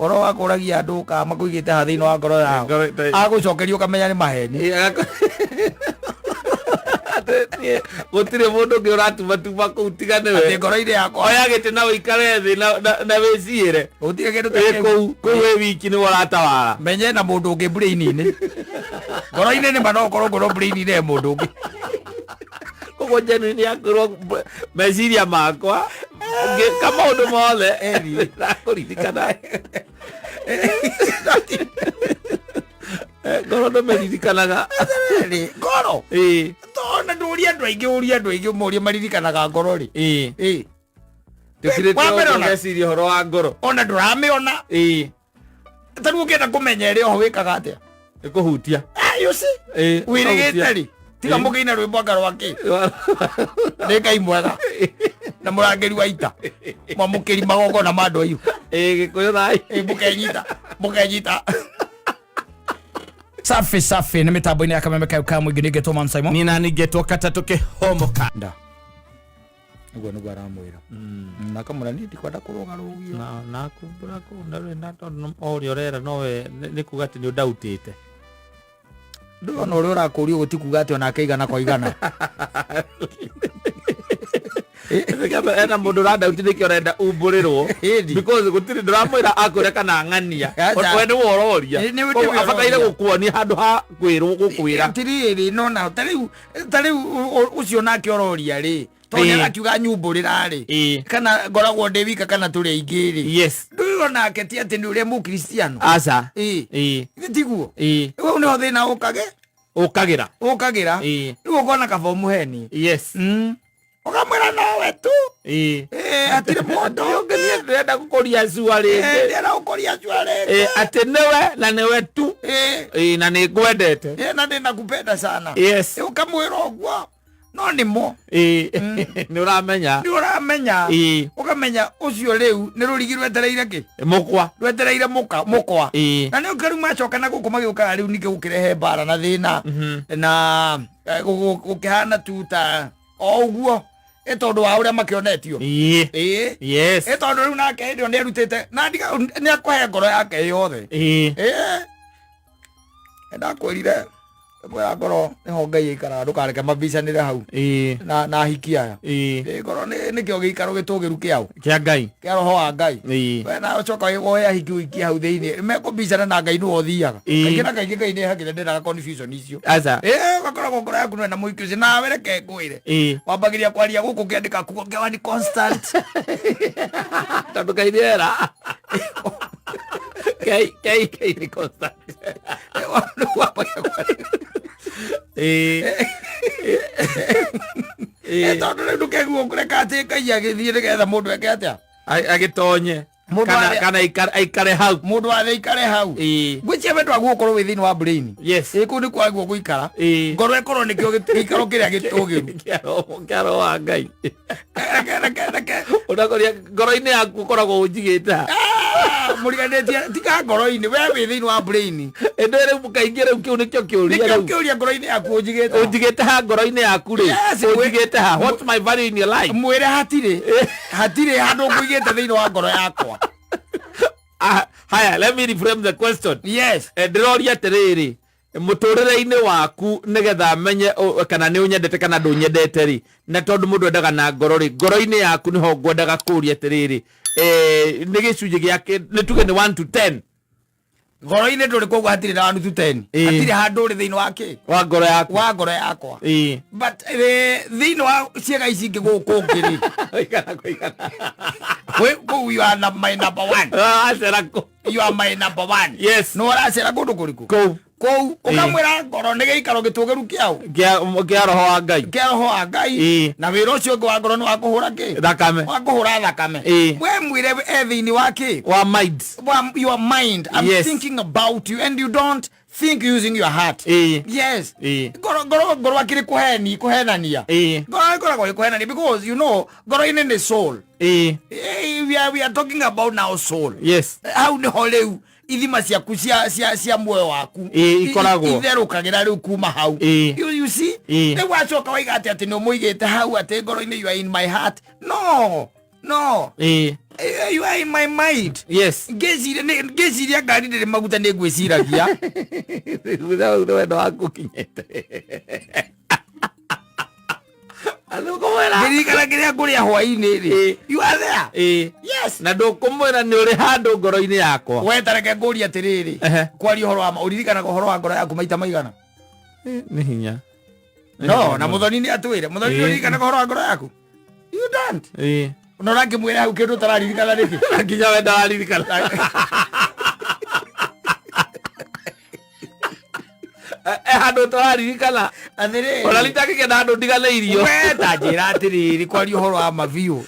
oro wakuragia andu ka makuigite ha thini wa ngoro yao agucokerio kamenya ni maheni gutire mundu ngi uratuma ku tigane we ati ngoro ire yakwa oya gite na uikare thi na wiciire utire kindu takeu ku we wiki ni waratawara menye na mundu ungi brain-ini ngoro-ini ni manokoro ngoro brain-ini mundu ungi kogo jenu ni akoro meciria makwa kama undu mothe eri rakuririkana ngoro ndo meririkanaga ngoro tona nduria andu aingi muria maririkanaga ngoro ri tukire to meciria horo wa ngoro ona nduramiona taru ukienda kumenya iri oho wikaga atia ikuhutia you see wirigite ri tiga mugeina rwimbo ngarwaki ni Ngai mwega na murangeri wa ita mwamukiri magogo na mandu ayu gikuyu thai mukenyita safi ni mitambo-ini ya KamemeFM mwingi ningetwo Mansaimo ni na ningetwo Katta tukihomoka nda ugo nugo aramwira na kamura ni ndikwenda kurugarugia na kumbura ku na tondu ori orera nowe ni kugati ni udautite ndona uri urakuria gutikuga ati ona keigana kwa igana ena mundu radautite nikio renda umburirwo because gutiri ndiramwira akureka na ng'ania we ni wororia abataire gukuonia handu ha kwirwo gukwira tiriri nona tariu ucio nake ororia ri tonye akiuga nyumburira ri kana ngoragwo ndi wika kana turi aingi ri yes nduo nake ti ati ni uri mu Kristiano aca tiguo we ni ho thina ukagira nigo ukona kabomu heni yes ukamwira nowe tu atire mundu ngenie ndenda gukoria cua ringi ndenda gukoria cua ringi ati niwe na niwe tu na ni ngwendete na ndenda kupenda sana yes ukamwira uguo no ni mo ni uramenya ukamenya ucio riu ni rurigi rwetereire ki mukwa rwetereire mukwa na ni ukaru macoka na guku magiuka riu nike gukirehe bara na thina na gukihana tuta oguo etondu wa uria makionetio yes etondu riu nake ndio ni arutite na ni akwahe ngoro yake yothe ndakwirire mwa ngoro ni ho Ngai ikara ndukareke mabicanire hau na hiki aya ngoro ni kio gikaro gitugiru kiao kia Ngai kia roho wa Ngai we na ucoka woya hiki wiki hau thiini mekubicana na Ngai nu othiaga kaingĩ Ngai ni hakire ndira confusion icio aca gakoragwo ngoro yaku na muikiuci na wereke ngwire wambagiria kwaria guku kiandika kugo kiwa ni constant tondu Ngai niera Kei ni constant tondu riu ndukegua kureka ati Ngai agithie nigetha mundu eke atia agitonye kana aikare hau mundu athe ikare hau gwicia wendu aguo korwo wi thini wa brain yes ku ni kwaguo guikara ngoro ikorwo ni kio gikaro kiria gitugiru kiaro wa Ngai unakoria ngoro-ini yaku koragwo unjigite muriganitie tika ngoro-ini we wi thini wa brain endo riu mukaingira riu kiu nikio kiuria ngoro-ini yaku unjigite ha ngoro-ini yaku ri unjigite ha what's my value in your life mwire hatire handu nguigite thini wa ngoro yakwa haya let me reframe the question yes ndiroria atiriri muturire-ini waku nigetha menye kana ni unyendete kana ndunyendete ri na tondu mundu endaga na ngoro ri ngoro-ini yaku niho ngwendaga kuria atiriri ni gicunji giake ni tuge ni 1 to 10 ngoro-ini nduri koguo hatire na 1 to 10 hatire handu uri thini wake wa ngoro yakwa but thini wa ciega ici ingi guku ngiri you are my number 1 acerako you are my number 1 yes no aracera kundu kuriku kou ukamwira ngoro ni gikaro gitugiru kiao kia roho wa Ngai na wira ucio wa ngoro ni wakuhura ki thakame we mwire thini wake wa mind your mind I'm thinking about you and you don't think using your heart yes ngoro akiri kuhenania ngoro ikoragwo kuhenania because you know ngoro ine ni soul we are talking about now soul yes how ni holeu ithima ciaku cia muoyo waku ikoragwo itherukagira riu kuma hau you see ni wacoka waiga ati ni umuigite hau ati ngoro-ini you are in my heart no You are in my mind. Yes. Ngeciria ngari ndĩrĩ maguta nĩ ngwĩciragia. Wendo waku kinyete. Ndirikana kĩrĩa ngũrĩa hwaĩ-inĩ rĩ. You are there. Yes. Na ndũkũmwĩra nĩ ũrĩ handũ ngoro-inĩ yakwa. We tareke ngũria atĩrĩrĩ. Kwaria ũhoro wa ũririkanaga ũhoro wa ngoro yaku maita maigana? Nĩ hinya. No, na Muthoni nĩ atwĩre. Muthoni nĩ ũririkanaga ũhoro wa ngoro yaku? You don't. No ũrakĩmwĩra hau kĩndũ ũtararirikana nĩkĩ? Nginya we ndararirikana. Handũ ũtararirikana. Ona ritakĩkenda handũ ndiganĩirio. We ta njĩra atĩrĩrĩ kwaria ũhoro wa mabiũ.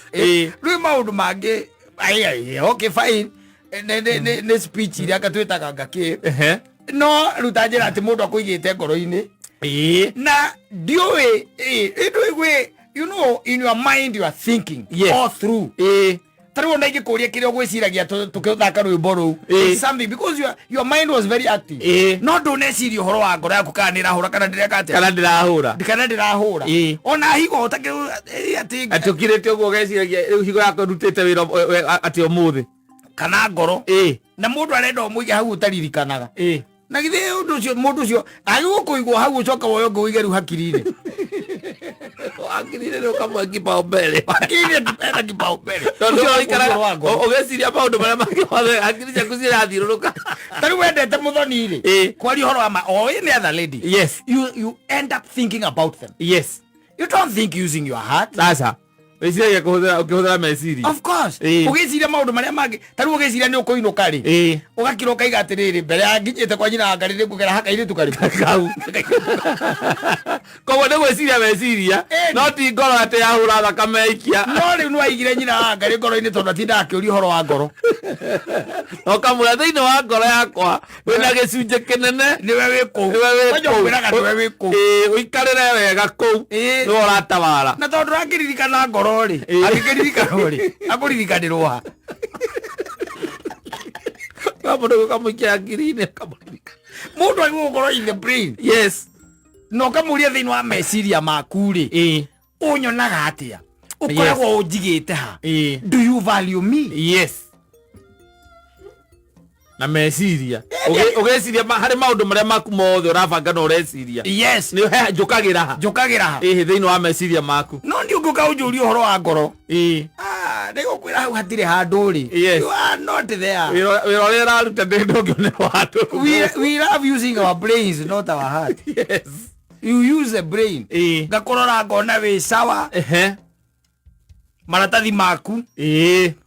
Rĩu maũndũ mangĩ okay fine. Nĩ speech iria twĩtaga ngakĩ. No rĩu ta njĩra atĩ mũndũ akũigĩte ngoro-inĩ. Na ndiũĩ ndũigwe. You know, in your mind you are thinking all through. Tariũ na ingĩkũria kĩrĩa ũgwĩciragia tũkĩthaka rwĩmbo rũu. Something because your mind was very active. No ndũneciria ũhoro wa ngoro yaku kana nĩrahũra kana ndĩreka atĩa. Kana ndĩrahũra. Ona higo ũtakĩ atĩ atũkirĩte ũguo ũgeciragia rĩu higo yako rutĩte wĩra atĩ ũmũthĩ. Kana ngoro. Na mũndũ arenda ũmũige hau ũtaririkanaga. Na githĩ mũndũ ũcio agĩgũkũigwo hau ũcoka woyo ngũige rĩu hakiri-inĩ. Akirire ukamwa kipaumbele. Akirire tupenda kipaumbele. Ugeciria maundu maria mangĩ akiri ciaku cirathiũrũrũka. Tari wendete Muthoni rĩ. Kwaria ũhoro wa any other lady. Yes. You end up thinking about them. Yes. You don't think using your heart. Sasa. Weciria ukihũthĩra meciria. Of course. Ugeciria maundu maria mangĩ. Tari ugeciria nĩ ũkũinũka rĩ. Ũgakira ũkaiga atĩrĩrĩ mbere ya nginyĩte kwa nyina Ngai nĩ kũgera haka-inĩ tukarĩkau. Koguo nĩ gwĩciria meciria. No ti ngoro atĩ yahũra thakame ikia. No rĩu nĩ waigire nyina Ngai ngoro-inĩ tondũ atindaga akĩũria ũhoro wa ngoro. Ũkamwĩra thĩinĩ wa ngoro yakwa wĩna gĩcunjĩ kĩnene. Nĩwe wĩ kũu. Nĩwe wĩ kũu. Ũikarĩre wega kũu. Nĩwe ũratabara. Na tondũ ũrakĩririkana ngoro rĩ. Agĩkĩririkana rĩ. Akũririkanĩrwo ha. Mũndũ ũkamũikia akiri-inĩ akamũririkana. Mũndũ agĩgũkorwo in the brain. Yes. No kamũria thĩinĩ wa meciria maku rĩ. Ũnyonaga atĩa? Ũkoragwo ũnjigĩte ha. Do you value me? Yes. Na meciria. Ũgeciria harĩ maũndũ marĩa maku mothe ũrabanga na ũreciria. Yes. Nĩ njũkagĩra ha. Njũkagĩra ha. Thĩinĩ wa meciria maku. No ndiũngĩũka ũnjũrie ũhoro wa ngoro. Nĩgũkwĩra hau hatirĩ handũ rĩ. You are not there. Wĩra ũrĩa ũraruta ndũngĩonerwo handũ. We love using our brains, not our heart. Yes. You use the brain. Ngakũrora ngona wĩ sawa. Maratathi maku.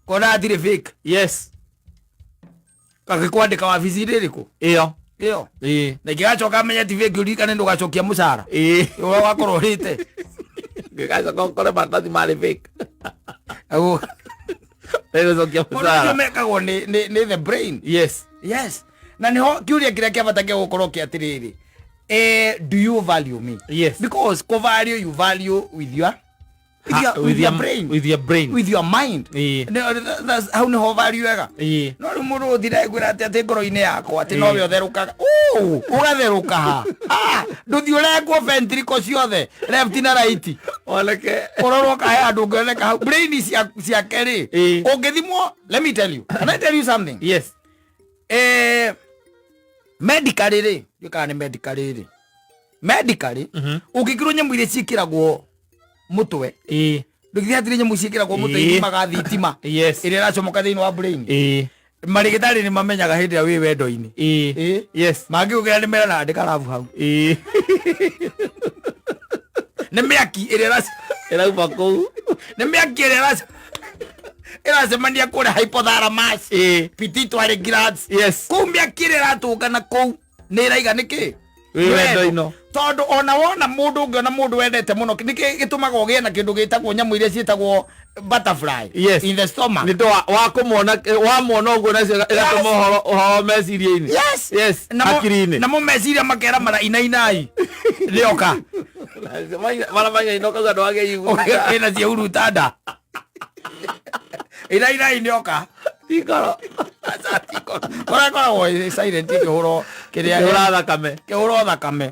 Ngona hatirĩ fake. Yes. Gagĩkwandĩka wabici rĩrĩkũ? Ĩyo. Na ingĩgacoka menya ti fake ũririkane ndũgacokia mũcara. Ũrĩa wakorwo ũrĩte. Ngĩgacoka ũkore maratathi marĩ fake. Ũcio mekagwo nĩ the brain. Yes. Yes. Na nĩho kĩũria kĩrĩa kĩabatakia gũkorwo kĩ atĩrĩrĩ. Do you value me? Yes. Because value you value with your brain. With your brain. With your mind. That's how nĩho value wega. No rĩu mũndũ ũthire gwĩra atĩ ngoro-inĩ yakwa atĩ nowe ũtherũkaga. Ũgatherũka ha. Ndũthiĩ ũrengwo ventricle ciothe left na right. Oneke. Ũrorwo kahe andũ ũngĩoneka hau. Brain ciake rĩ. Ũngĩthimwo, let me tell you. Can I tell you something? Yes. Medically rĩ. Kana nĩ medically rĩ. Medically. Ũngĩkĩrwo nyamũ iria ciĩkĩragwo mũtwe. Ndũgĩthiĩ hatirĩ nyamũ ciĩkĩragwo mũtwe ithimaga thitima. Yes. Ĩrĩa ĩracomoka thĩinĩ wa brain. Marĩgĩtarĩ nĩ mamenyaga hĩndĩ ĩrĩa wĩ wendo-inĩ. Yes. Mangĩgũkĩra nĩ merana andĩka rabu hau. Nĩ mĩaki ĩrĩa ĩrauma kũu. Nĩ mĩaki ĩrĩa ĩracemania kũrĩa hypothalamus. Pituitary glands. Yes. Kũu mĩaki ĩrĩa ĩratũngana kũu nĩ ĩraiga nĩkĩ? Wendo-ino. Tondũ ona wona mũndũ ũngĩona mũndũ wendete mũno nĩkĩ gĩtũmaga ũgĩe na kĩndũ gĩtagwo nyamũ iria ciĩtagwo butterfly in the stomach. Nĩ wamwona ũguo nacio ĩgatũma ũhoro meciria-inĩ. Yes. Hakiri-inĩ. Namo meciria makera mara inainai. Rĩoka. Maramanya inoka andũ age igũrũ. Ĩna ciahuruta nda. Inainai nĩoka. Tikoro. Ũrakoragwo silent ĩkĩhũrwo Keura thakame. Keura thakame.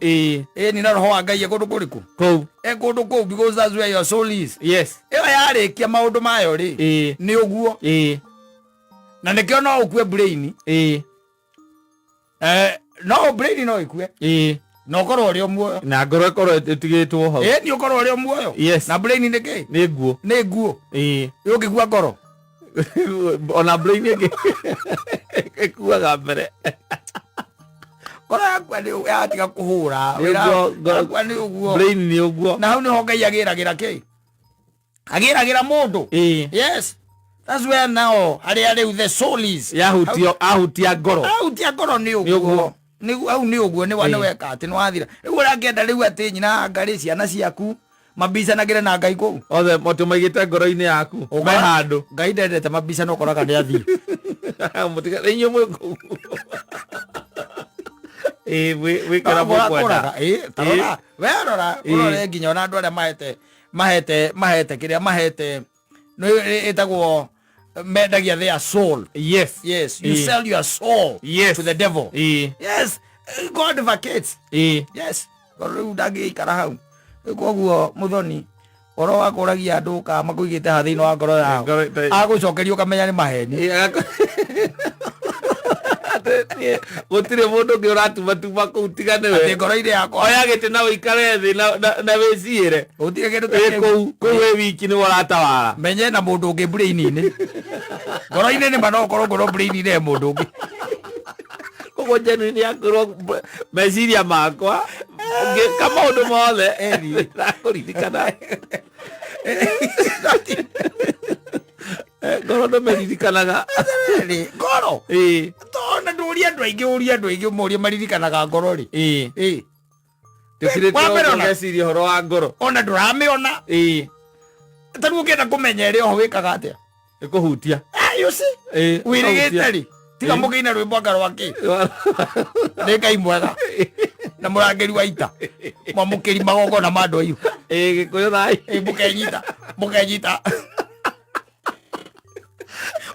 Ni na roho wa Ngai ekundu kuriku. Kou. Ekundu kou because that's where your soul is. Yes. Ewa yarikia maundu mayo ri. Ni uguo. Na nikio no ukue brain. No brain no ikue. No korwo ri muoyo. Na ngoro korwo itigitwo hau. Ni ukorwo ri muoyo. Yes. Na brain ni ki? Ni nguo. Ni nguo. Yukigua ngoro. Ona brain yake. Ekuaga mbere. Kora kwa ni yatiga kuhura. Kwa ni uguo. Brain ni uguo. Na hau ni ho Ngai agiragira ki? Agiragira mundu. Yes. That's where now ari the soul is. Ahutia ngoro. Ahutia ngoro ni uguo. Ni au ni uguo ni wana weka ati no athira. Riu urangenda riu ati nyina ngari ciana ciaku mabisa nagire na Ngai ku. Othe motu maigite ngoro-ini yaku. Me handu. Ngai ndendete mabisa no koraga ni athi. Mutika inyo mwe ku. We kara mkwenda. Tarora. Werora. Urore nginya ona andu aria mahete kiria mahete. No etagwo mendagia their soul. Yes. You sell your soul to the devil. Yes. God vacates. Yes. Riu ndangikara hau. Koguo muthoni oro wakuragia andu ka makuigite ha thiini wa ngoro yao agucokerio kamenya ni maheni. Gutire mundu ngi uratuma kuu tigane we ngoro-ini yakwa oyagite na uikare thi na wiciire utire kindu ta kuu we wiki ni waratawara menye na mundu ungi brain-ini ngoro-ini ni manokorwo ngoro brain-ini ya mundu ungi koguo njeni ni akorwo meciria makwa kama undu mothe ndakuririkana ngoro ndo meririkanaga ngoro tona nduria andu aingi muria maririkanaga ngoro ri tukirite horo wa ngoro ona nduramiona tariu ukienda kumenya ri oho wikaga atia ikuhutia you see wirigite ri tiga mugiina rwimbo anga rwaki ni Ngai mwega na murangeri wa ita mwamukiri magongona ma andu ayu gikuyu thai mukenyita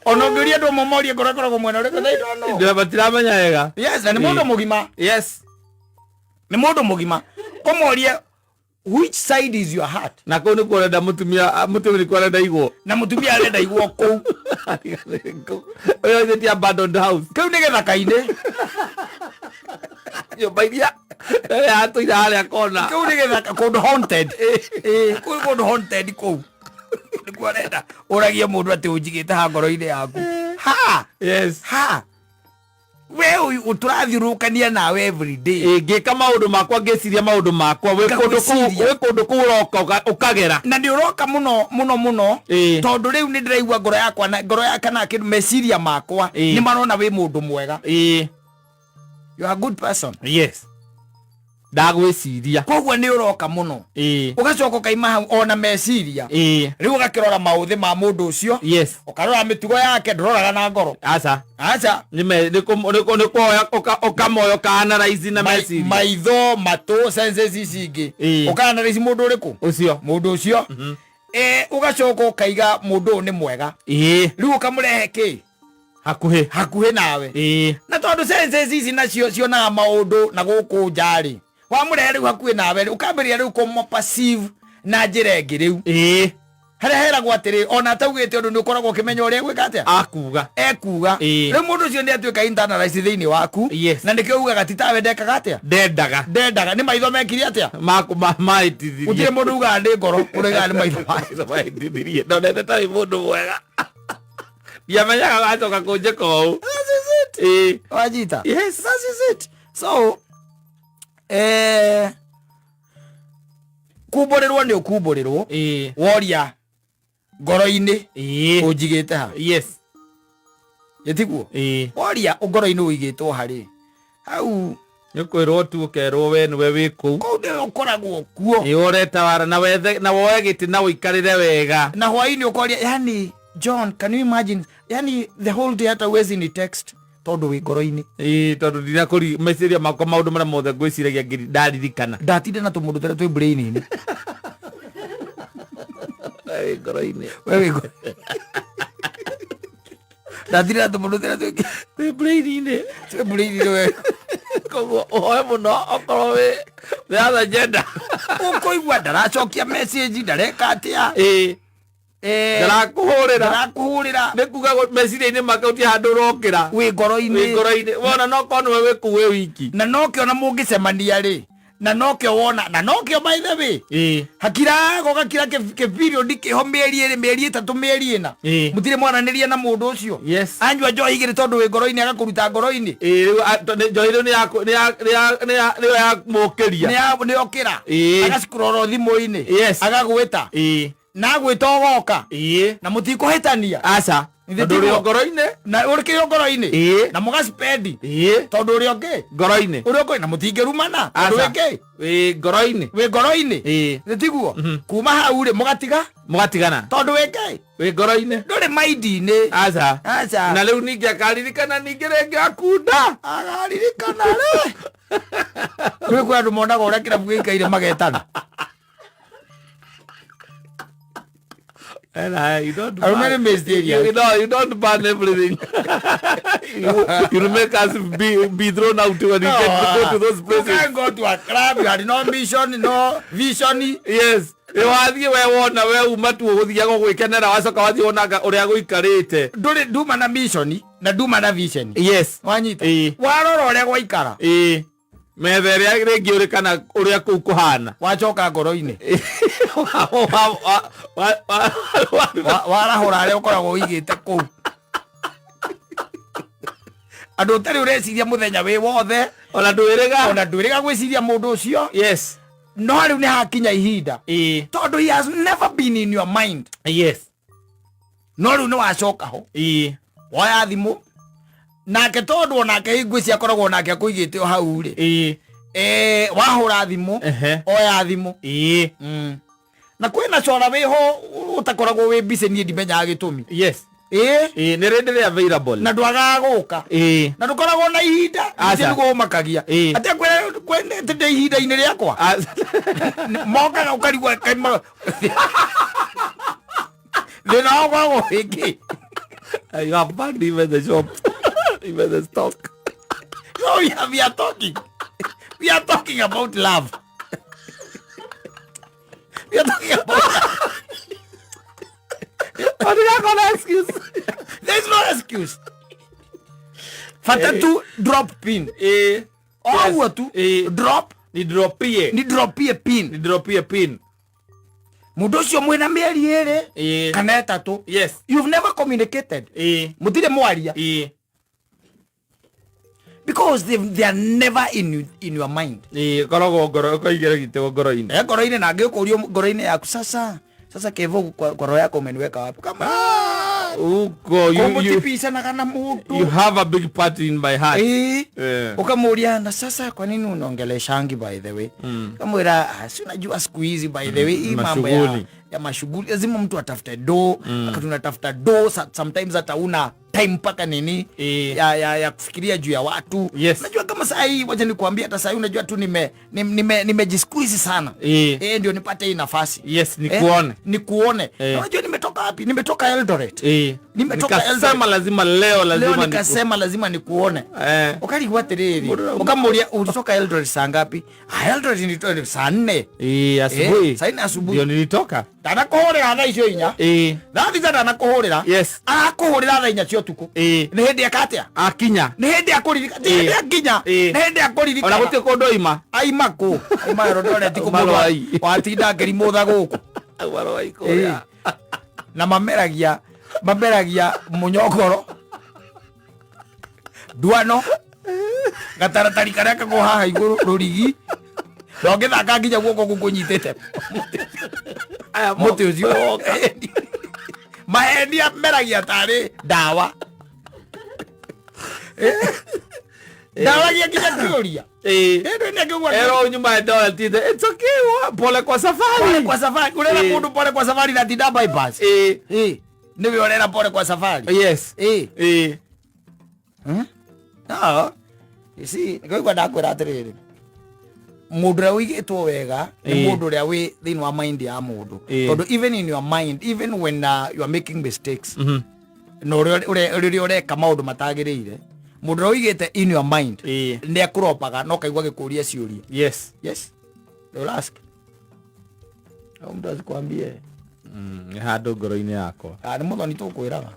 ono ngiria andu momorie ngoro mwena uri they don't know ndio batiramenya wega. Yes, na ni mundu mugima. Yes, ni mundu mugima komorie which side is your heart. Na ko ni kwenda mutumia ni kwenda igwo na mutumia arenda igwo ku oyo ni abandoned house kau ni Githakaini yo baidia hatu ira haria kona kau ni Githaka kundu haunted kundu haunted ku ni kwenda uragia mundu ati unjigite ha ngoro-ini yaku ha. Yes, ha we uturathiurukania nawe every day ngika maundu makwa ngiciria maundu makwa we kundu ku uroka ukagera na ndi uroka muno tondu riu ni ndiraigua ngoro yakwa na ngoro yakana kindu meciria makwa ni marona we mundu mwega. You are a good person. Yes, ndagwiciria koguo ni uroka muno ugacoka kaima hau ona meciria riu ugakirora mauthi ma mundu ucio. Yes, ukarora mitugo yake nduroraga na ngoro acha ni kuoya ukamoyo kaanalize na meciria maitho matu senses ici ingi ukaanalize mundu uriku mundu ucio ugacoka ukaiga mundu ni mwega riu ukamurehe ki hakuhi nawe na tondu senses ici nacio cionaga maundu na guku njari wamurehe riu hakuhi nawe ukambiria riu kumo passive na njira ingi riu haria heragwo atiri ona taugite undu ni ukoragwo ukimenya uria gwika atia ekuga riu mundu ucio ni atuika internalize thiini waku na nikio ugaga titawe ndekaga atia ndendaga ni maitho mekiri atia maitithirie utire mundu ugaga ndi ngoro urigaga ni maitho maitithirie ndonete tai mundu mwega yamenyaga gacoka kunjika uu. That is it. Wajita. Yes, that is it. So kuborirwo ni ukuborirwo woria ngoro-ini unjigite ha. Yes, yetiguo woria ngoro-ini uigitwo hari hau ni kwirwo tu ukerwo we niwe wi kuu kundu ukoragwo kuo uretawara na woe giti na uikarire wega na hwaini ukoria yani John, can you imagine? Yani the whole day hata wezi ni text tondu wi ngoro-ini tondu ndina kuri meciria makwa maundu maria mothe ngwiciragia ndaririkana ndatinde na tumundu turia twi brain-ini we ngoro-ini ndatinde na tumundu turia twi brain-ini we Koguo oe muno okorwo we the other gender. Ukoigua ndaracokia message ndareka atia. Ndarakuhurira nĩ kuga meciria-inĩ make ũti handũ ũrokĩra wĩ ngoro-inĩ wona no korwo nĩwe wĩkũ wĩ wiki na nokĩo na mũngĩcemania rĩ na nokĩo wona na nokĩo by the way hakirago gakira ke period kĩho mĩeri ĩtatũ mĩeri ĩna mũtirĩ mwaranĩria na mũndũ ũcio anyua njohi igĩrĩ tondũ wĩ ngoro-inĩ agakũruta ngoro-inĩ njohi rĩu nĩyo ya mũkĩria nĩyokĩra agacikũrora thimũ-inĩ agagwĩta na gwĩta ũgoka na mũtikũhĩtania aca tondũ ũrĩ ngoro-inĩ na ũrĩ ngoro-inĩ na mũgacipendi tondũ ũrĩ ũngĩ ngoro-inĩ na mũtingĩrumana wĩ ngoro-inĩ tiguo kuma hau rĩ mũgatigana tondũ wĩ ngoro-inĩ ndũrĩ maindi-inĩ aca na rĩu ningĩ akaririkana ningĩ rĩngĩ akunda agaririkana rĩ rĩu kwĩ andũ monaga ũrĩa kĩrabu gĩikaire magetana. And you don't ban, you don't ban everything. You make us be thrown out when you go to those places. You can't go to a club, you had no mission, no vision. Yes. Wathiĩ we wona we uma tu ũgũthiaga gwĩkenera wacoka wathiĩ wonaga ũrĩa gũikarĩte ndũrĩ nduma na mission na nduma na vision. Yes. Wanyita warora ũrĩa gwaikara metha ĩrĩa rĩngĩ ũrĩ kana ũrĩa kũu kũhana wacoka ngoro-inĩ warahũra arĩa ũkoragwo ũigĩte kũu andũ ũtarĩ ũreciria mũthenya wĩ wothe ona ndwĩrĩga gwĩciria mũndũ ũcio. Yes. No rĩu nĩ hakinya ihinda tondũ he has never been in your mind. Yes. No rĩu nĩ wacoka ho woya thimũ nake tondũ onake ngwĩci akoragwo nake akũigĩte o hau rĩ wahũra thimũ oya thimũ na kwĩna cora wĩho ũtakoragwo wĩ busy niĩ ndimenyaga gĩtũmi. Yes. Nĩ rĩndĩ available na ndwagaga gũka na ndũkoragwo na ihinda nĩguo ũmakagia atĩ kwendete ndĩ ihinda-inĩ rĩakwa mokaga ũkarigwo thĩna wagwagwo ĩngĩ. You have banned even the shop. Even the stock. No, we are talking about love. We are talking about love. What is that gonna excuse? There is no excuse. Fata tu drop pin. Yes. Tu drop. Ni dropie pin. Mundu ucio mwena mĩeri ĩrĩ kana ĩtatũ. Yes. You've never communicated. Mutire mwaria. Because they are never in your mind. Koragwo ngoro ũkaigĩra gĩtego ngoro-inĩ. Ngoro-inĩ na angĩkũrio ngoro-inĩ yaku sasa Kevo ngoro yako umeniweka wapi? Kama uko you have a big part in my heart. Ukamuulia na sasa kwa nini unaongeleshangi by the way? Kamwira si unajua siku hizi by the way hii mambo ya mashughuli lazima mtu atafute do, tunatafuta do sometimes hata una time mpaka nini ya kufikiria juu ya watu. Yes. Unajua kama saa hii wacha nikwambia hata saa hii unajua tu nimejisqueeze sana. Ndio nipate hii nafasi. Yes, nikuone. Unajua nimetoka wapi? Nimetoka Eldoret. Nikasema lazima leo nikasema lazima nikuone. Ukali watereri. Ukamulia ulitoka Eldoret saa ngapi? Eldoret nilitoka saa 4. Asubuhi. Saa 4 asubuhi. Ndio nilitoka. Ndanakuhurira thaa icio inya. Thathi ndanakuhurira. Yes. Akuhurira thaa inya cio tuku. Nĩ hĩndĩ akatia. Akinya. Nĩ hĩndĩ akuririka. Nĩ hĩndĩ akinya. Nĩ hĩndĩ akuririka. Ona gũtirĩ kũndũ ima. Aima kũ. Aima Eldoret kũmũrwa. Watinda ngerimũtha gũkũ. Warwa ikũrĩa. Na mameragia mũnyongoro. Duano. Gataratari karĩa kagwo haha igũrũ rũrigi. Ndongĩthaka nginya guoko gũkũnyitĩte. Aya mũtĩ ũcio. Mahendi meragia tarĩ ndawa. Ndawa nginya kĩũria. Ero nyuma ya dola tite. It's okay. Pole kwa safari. Urera mundu pole kwa safari na tinda bypass. Niwe urera pole kwa safari. Yes. No. You see, ngĩigua ndakwĩra atĩrĩrĩ. Mũndũ ũrĩa ũigĩtwo wega nĩ mũndũ ũrĩa wĩ thĩinĩ wa mind ya mũndũ. Tondũ even in your mind, even when you are making mistakes, no ũrĩa ũreka maũndũ matagĩrĩire, mundu oigite in your mind ne akuropaga no kaigwa gikuria ciuria. Yes. They'll ask. Au mtu asikwambie hado ngoro-ini yakwa. Ni muthoni tukwiraga.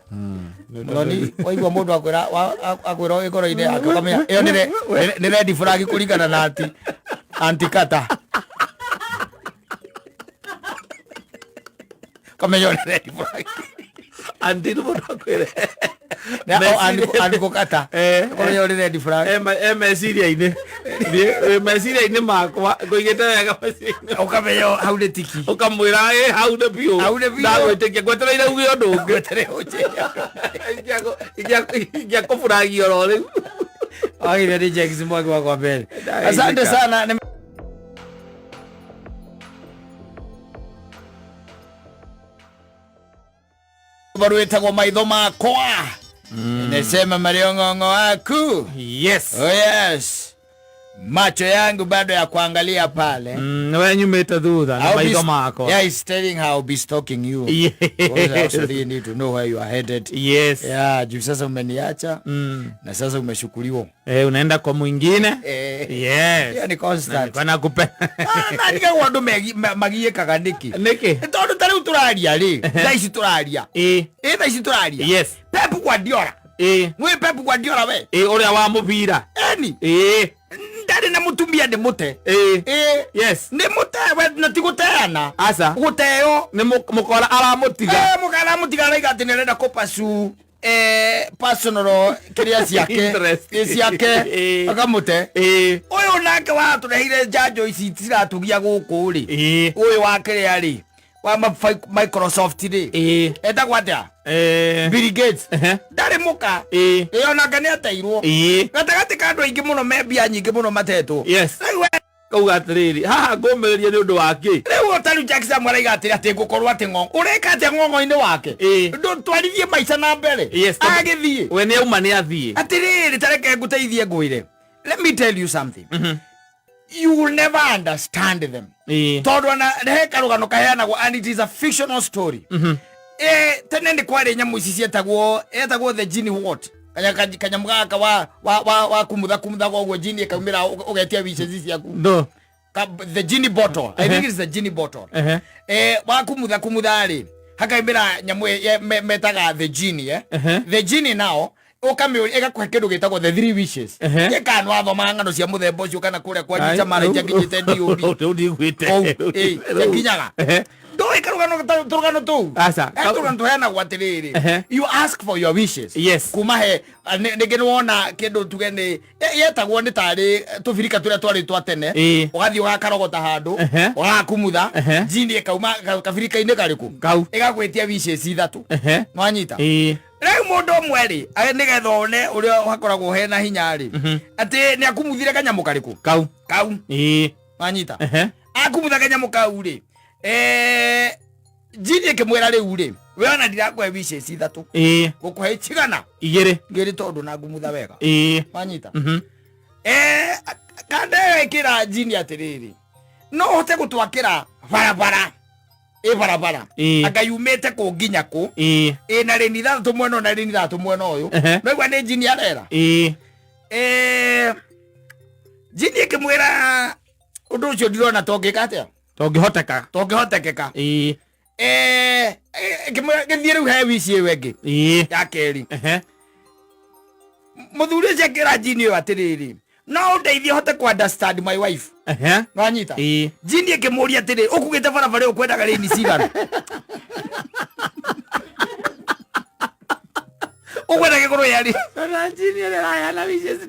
Muthoni waigwa mundu akwira akwira ngoro-ini yake kamenya iyo ni ready flag kuringana na anti Katta. Kamenya ni ready flag. Anti mundu akwira. Andiko Katta. Kamenya ni ready flag. Meciria-ini makwa ngoigite wega meciria-ini. Ukamenya hau ni tiki. Ukamwira hau ni biu. Ndagwitikia gwetereire uge undu ungi. Gwetereire uge. Ingĩakũbũragia oro rĩu. Agire ni Jackson Mwangi wa kwa mbele. Asante sana. Baru etagwo maitho makwa. Nasema mariongo aku. Yes. Oh yes. Macho yangu bado ya kuangalia pale. Wewe nyumeta thutha na maitho mako. Yeah, he's telling how I'll be stalking you. Yes. Also you need to know where you are headed. Yes. Yeah, juu sasa umeniacha. Na sasa umeshukuliwa. Unaenda kwa mwingine? Yes. Yeah, ni constant. Bana kupenda. Nandika wandu magiye kagandiki. Niki. Tondu tari uturaria ri. Thaisi turaria. Thaisi turaria. Yes. Pep Guardiola. Mwe Pep Guardiola we. Uria wa mubira. Eni. Ndari na mutumia ndi mute. Yes. Ndi mute we na tiguteana. Asa. Guteo. Ni mukora aramutiga. Mukara aramutiga na igati nerenda kopasu. Personal kiria ciake. Ciake. Akamute. Uyu nake wa turehire njanjo ici tiratugia guku ri. Uyu wa kiria ri. Wa Microsoft ri. Etagwo atia? Bill Gates. Ndari muka. Iyo nake ni ateirwo. Gatagati ka andu aingi muno membia nyingi muno matetu. Yes. Kauga atiriri haha ngomereria ni undu wake. Riu Otaru Jackson mwariga atiri ati ngukorwo ati ngongo. Ureka ati ngongo-ini wake. Ndo twarithie maica na mbere. Agithie. We ni auma ni athie. Atiriri tareke nguteithie ngwire. Let me tell you something. You will never understand them. Tondu na hekarugano kaheanagwo and it is a fictional story. Tene ndi kwari nyamu ici cietagwo the genie what? Kanyamu gaka wa kumutha gwo gini ekaumira ugetia wishes ciaku. No. The genie bottle. I think it's the genie bottle. Wa kumutha ri hakaimira nyamu metaga the genie The genie now ukamuri ega kindu gitagwo the three wishes. Gekanwa thoma ngano cia muthemba ucio kana kuria kwa nyica mara nginyite ndiubi. Ndigwite. Nginyaga. Doi karugano turugano tu. Asa. Turugano tuhena gwatiriri. You ask for your wishes. Yes. Kuma he nigeno wona kindu tugene yetagwo ni tari tubirika turia twari twatene. Ugathi ugakarogota handu. Ugakumutha. Jini ekauma kabirika-ini kariku. Igagwitia wishes ithatu. Nwanyita. Rĩu mũndũ ũmwe rĩ nĩgetha one ũrĩa hakoragwo hena hinya rĩ atĩ nĩ akumuthire kanyamũ karĩkũ kau wanyita akumutha kanyamũ kau rĩ Jini ĩkĩmwĩra rĩu rĩ we ona ndirakũhe wishes ithatu gũkũhe cigana igĩrĩ tondũ na ngumutha wega wanyita kanda ĩyo ĩkĩra Jini atĩrĩrĩ no ũhote gũtwakĩra barabara barabara akayumete ku nginya ku na reni thatu mwena na reni thatu mwena uyu noigwa ni Jini arera Jini ikimwira undu ucio ndirona tongika atia tongihotekeka ikimwira githie riu he wici wengi ya keri muthuri ucio akira Jini uyu atiriri no ndeithie hote ku understand my wife Wanyita Jini ikimuria atiri ukugite barabara ukwendaga reni cigana ukwenda gikuru yari na Jini ya na wishes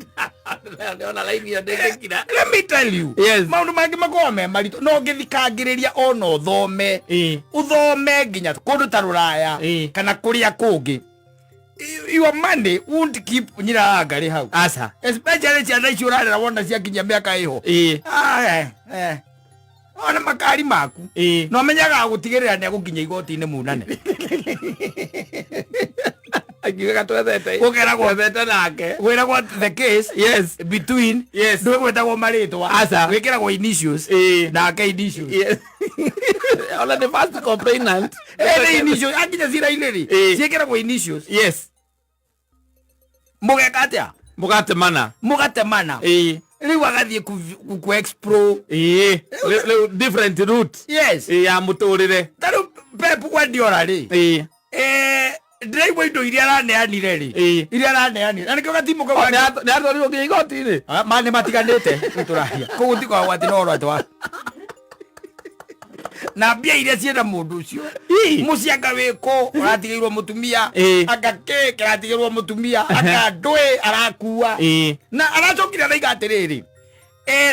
ona line ya ndekira. Let me tell you maundu mangi makome marito no ngithikangiriria ona uthome uthome nginya kundu ta Ruraya kana kuria kungi your money won't keep nyira ngari hau asa especially ciana icio urarera wona cia kinya miaka iho ona makari maku no menyaga gutigirira ni agukinya igoti-ini munane agiga twethete ugeragwo thete nake wiragwo the case between ndwe gwetagwo maritwa asa wikiragwo initials nake initials ona the first complainant initials akinya zira-ini ri ciikiragwo initials mugeka atia mugatemana riu agathie ku explore different route yes ya muturire taru Pep Guardiola ri ndiraigua indo iria araneanire ri iria araneanire na nikio gatimu kwa nä atwarirwo nginya igoti-inä mane matiganite turahia koguo ti kwa ati no rwatwa na mbia iria cienda mundu ucio mucianga wiko uratigiirwo mutumia agake kiratigirwo mutumia akandwe arakua na aracokire na igatiriri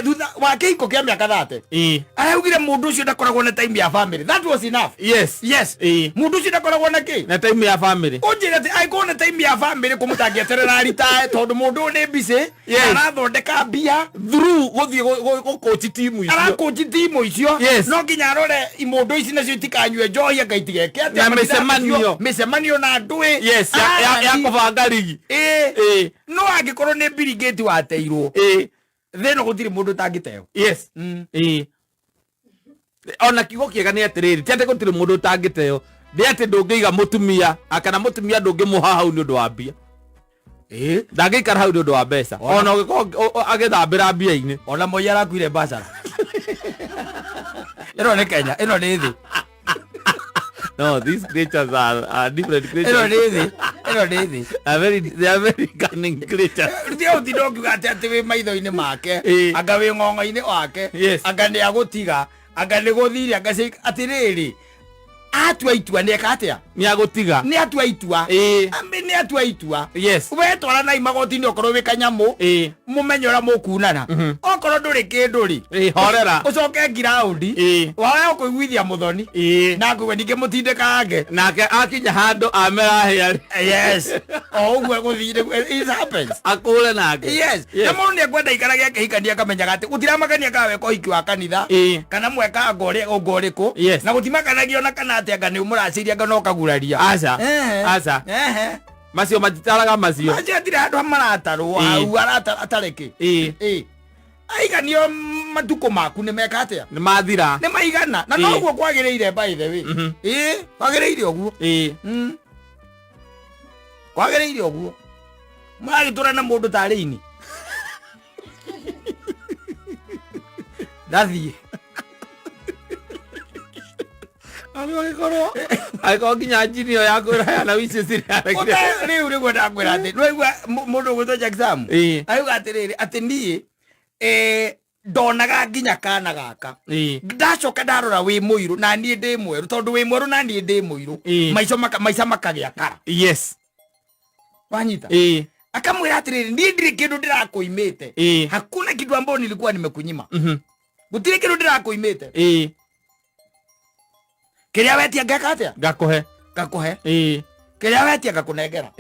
thutha wa kihiko kia miaka 30 araugire mundu ucio ndakoragwo na time ya family. That was enough. Yes mundu ucio ndakoragwo na ki na time ya family. Unjira ati aiko na time ya family kumutangia terera ritae tondu mundu ni busy arathondeka mbia through guthie coach timu icio aracoach timu icio no nginya arore imundu ici nacio itikanywe njohi akaitigeke na micemanio na ndui ya kubanga ligi no angikorwo ni birigate wateirwo theno gutiri mundu tangiteo ona kigo kiega ni atiriri tiate gutiri mundu tangiteo ndi ati ndungiiga mutumia akana mutumia ndungimuha hau ni undu wa mbia ndangikara hau ni undu wa mbeca ona ugiko agithambira mbia-ini ona moi arakuire basara ino ni Kenya ino ni thi no these creatures are different creatures ino ni thi they are very cunning creatures ndio tidoki ati we maitho-ini make anga we ng'ong'o-ini wake anga ni agutiga anga ni guthiri anga atiriri atua itua ni ekatia ni agutiga ni atua itua ambe ni atua itua we twara na imagoti-ini okorwo wi kanyamu mumenyora mukunana okorwo nduri kinduri horera ucoke ground wawe kuiguithia muthoni na kuwe ninge mutindekange nake akinya handu amera hiari uguo guthire it happens akule nake na mundu ni kwenda ikaragia kihikania akamenyaga ati gutiramakania kawe ko hiki wa kanitha kana mweka ngoriku na gutimakanagio na kana ati anga ni muraciria anga no kaguraria aca macio matitaraga macio atire andu amaratarwo au atareke aiganio matuko maku ni meka atia ni mathira ni maigana na no guo kwagiriire by the way kwagiriire oguo kwagiriire oguo magitura na mundu tarini ndathie aiko nginya njini yo yakwira na wici ciria riu riu ndakwira ati rwigua mundu gwitwo Jackson ayuga atiriri ati nie ndonaga nginya kana gaka ndacoka ndarora wi muiru na nie ndi mweru tondu wi mweru na nie ndi muiru maica makagia kara wanyita akamwira atiriri nie ndiri kindu ndirakuimite hakuna kitu ambacho nilikuwa nimekunyima gutire kindu ndirakuimite kiria wetia ngakatia gakuhe kiria wetia gakunengera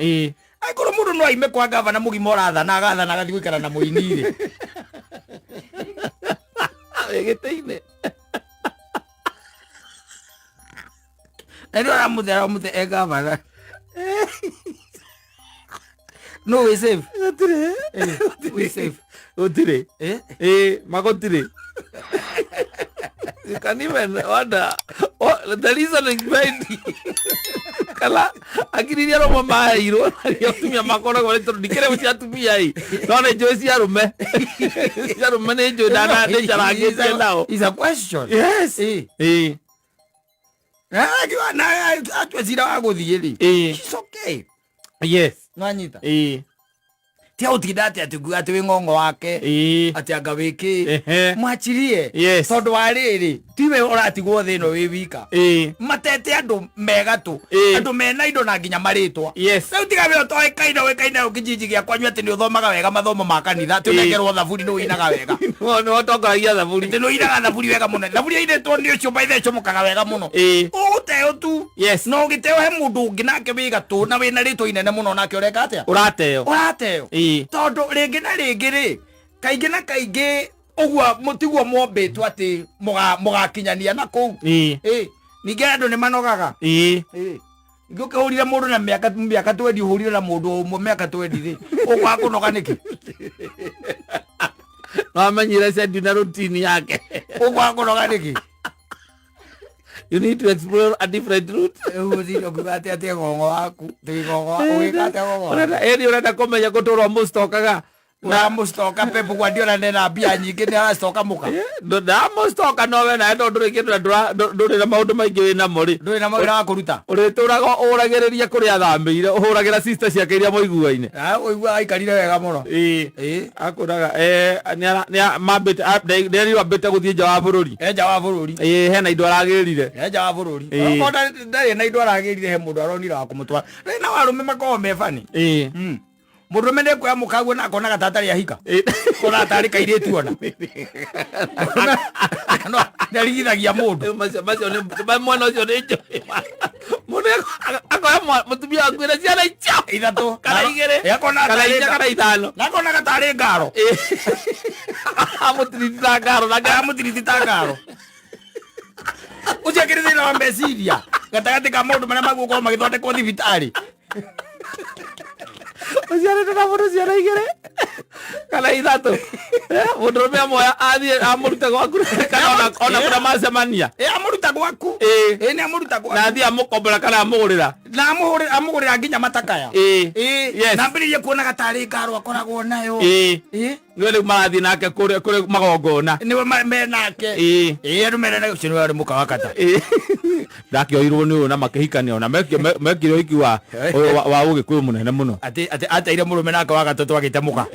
aikoro mundu no aime kwa gavana mugima urathana agathana agathi gwikara na muini-ri gite-ini ndio aramuthe gavana no we save utire magotire you can even wonder the reason behind kala akiriria ro mama iro ya tumia makona gore to dikere ucia tumia i no ne jo cia rume ne jo dana ne charange tendao is a question na atwe zira aguthiiri it's okay nwanyita tia utindate ati ati wi ng'ong'o wake ati anga wiki mwachirie tondu wa riri tiwe uratigwo thino wi wika matete andu mega tu andu mena indo na nginya maritwa riu tiga we toe kaina ukijiji gya kwanyu ati ni uthomaga wega mathomo ma kanitha tunengerwo thaburi no inaga wega no otongoragia thaburi no inaga thaburi wega muno thaburi iretwo ni ucio baithe chomokaga wega muno uteo tu no giteo he mundu ungi nake wi gatu na wina ritwa inene muno nake ureka atia urateo tondu ringi na ringi ri kaingi na kaingi uguo mutiguo mombitwo ati mugakinyania na kou ningi andu ni manogaga ningi ukihurire mundu na miaka 20 uhurire na mundu umwe miaka 20 ri ukwa kunoga niki no amenyire sendi na routine yake ukwa kunoga niki You need to explore a different route. Uzito kugate ate gongo waku. Tigongo wekate gongo. Urenda komenya guturwo mustokaga. Na mustoka Pepu Guardiola nena bia nyingi ni arastoka muka. Na mustoka nowe na ndo nduri kindu nduri na maundu maingi wina mori. Nduri na maundu wa kuruta. Urituraga uragiriria kuri athambiire uhuragira sister ciake iria muiguaine. Uigua aikarire wega muno. Akuraga ni mambite nderi wambite guthie nja wa bururi. Nja wa bururi. Hena indo aragirire. Nja wa bururi. Okonda ndari na indo aragirire he mundu aronira wa kumutwara. Na warume makoo mefani. Mundu mende kwa mukagu na kona gatatari ya hika. Kona atari kaire tu ona. No, ndaligithagia mundu. Macio ni mwana ucio ni njo. Mundu akoya mutumia wangu na ciana icio. Ithatu. Kana igere. Yakona atari kana ithano. Na kona gatari ngaro. Amutirita ngaro na amutirita ngaro. Ucia kiri thina wa mbeciria. Gatagati ka mundu maria magukorwo magithondekwo thibitari. Uciarite na mundu ciana igere kana ithatu. Mundu rume amoya athie amuruta gwaku kana ona kuna macemania. Amuruta gwaku. Ni amuruta gwaku. Na athie amukombora kana amugurira. Na amugurira nginya matakaya. Yes. Na mbiririe kuona gatari ngaro akoragwo nayo. Niwe riu marathie nake kuri magongona. Niwe menake. Andu merena ucio niwe ari muka wa Katta. Ndakioirwo ni na makihikania ona mekire iki wa ugikuyu munene muno. Ate ire murume nake wa gatatu agite muka.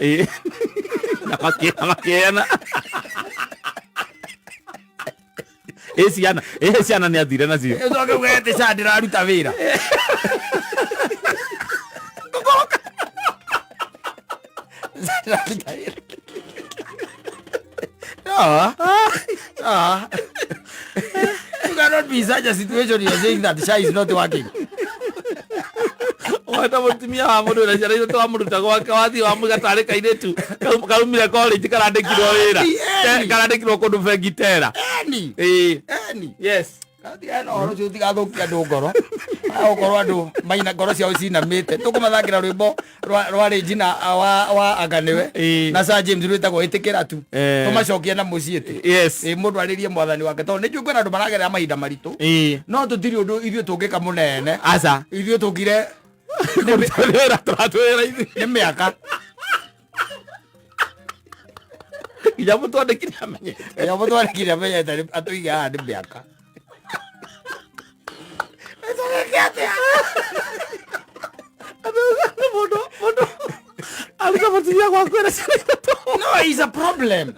Na makiena. Ciana ni athire nacio. Ucoke ugete ca ndiraruta wira. You cannot be such a situation you're saying that Sha is not working. Wata mutumia wa mundu na ciana icio twamuruta gwake wathi wa mugatari kairetu karumire college karandikirwo wira karandikirwo kundu bengi tera. Yes. Katiana oro cio tigathukia andu ngoro. Agokorwo andu maina ngoro ciao cinamite. Tukumathagira rwimbo rwa Regina wa Aganiwe na Sir James rwitagwo itikira tu. Tumacokie na mucii tu. Yes. Mundu aririe mwathani wake tondu ni kwena andu maragerera mahinda maritu. No tutiri undu ithio tungika munene. Aca. Ithio tungire ni miaka. Ija mutwandikire amenye. Ya mutwandikire amenye atuige aha ni miaka. No, it's a problem.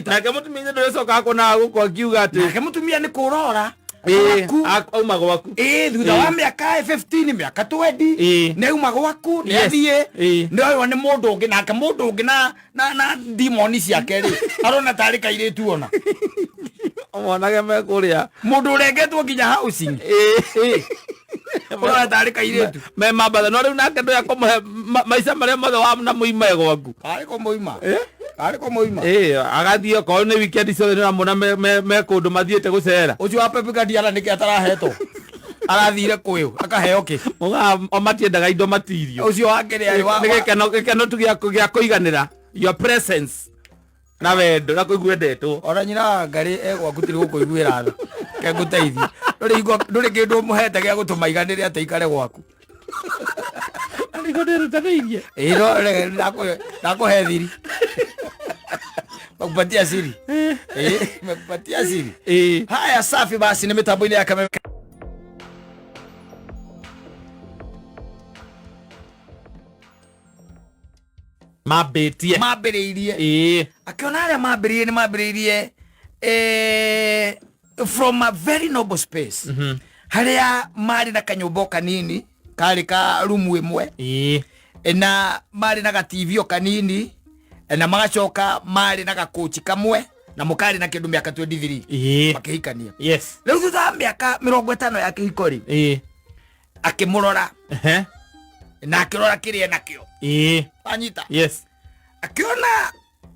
Nake mutumia ndocoka kona guko akiuga ati nake mutumia ni kurora auma gwaku thutha wa miaka 15 miaka 20 ni auma gwaku ni athie ni oyo ni mundu ungi nake mundu ungi na demoni ciake ri arona tari kairitu ona mwanage me kuria mundu urengetwo nginya housing Mwana tari kairitu me mabada no riu nake ndo yakumuhe maisha maria mothe wa na muima gwaku ariko muima ariko muima agathie ko ni weekend ciothe na mona me kundu mathiete gucera ucio wa Pepe Guardiola niki atarahetwo arathire kuyu akaheo ki muga omatiendaga indo matirio ucio wake ri wa gikeno tu gya kuiganira your presence na wendo na kuiguendetwo ora nyina ngari egwaku tiri gukuiguira tha ke nguteithi nduri kindu muhete gya gutuma iganire ate ikare gwaku ariko ndirutanirie nakuhe thiri makupatia siri makupatia siri haya safi basi ni mitambo-ini ya Kameme mambiriirie akiona aria mambiriirie from a very noble space haria mari na kanyumba kanini kari ka rumu imwe na mari na gativio kanini na magacoka mari na gakochi kamwe na mukari na kindu miaka 23 makihikania riu thutha miaka 50 ya kihiko ri akimurora na akirora kiria nakio anyita akiona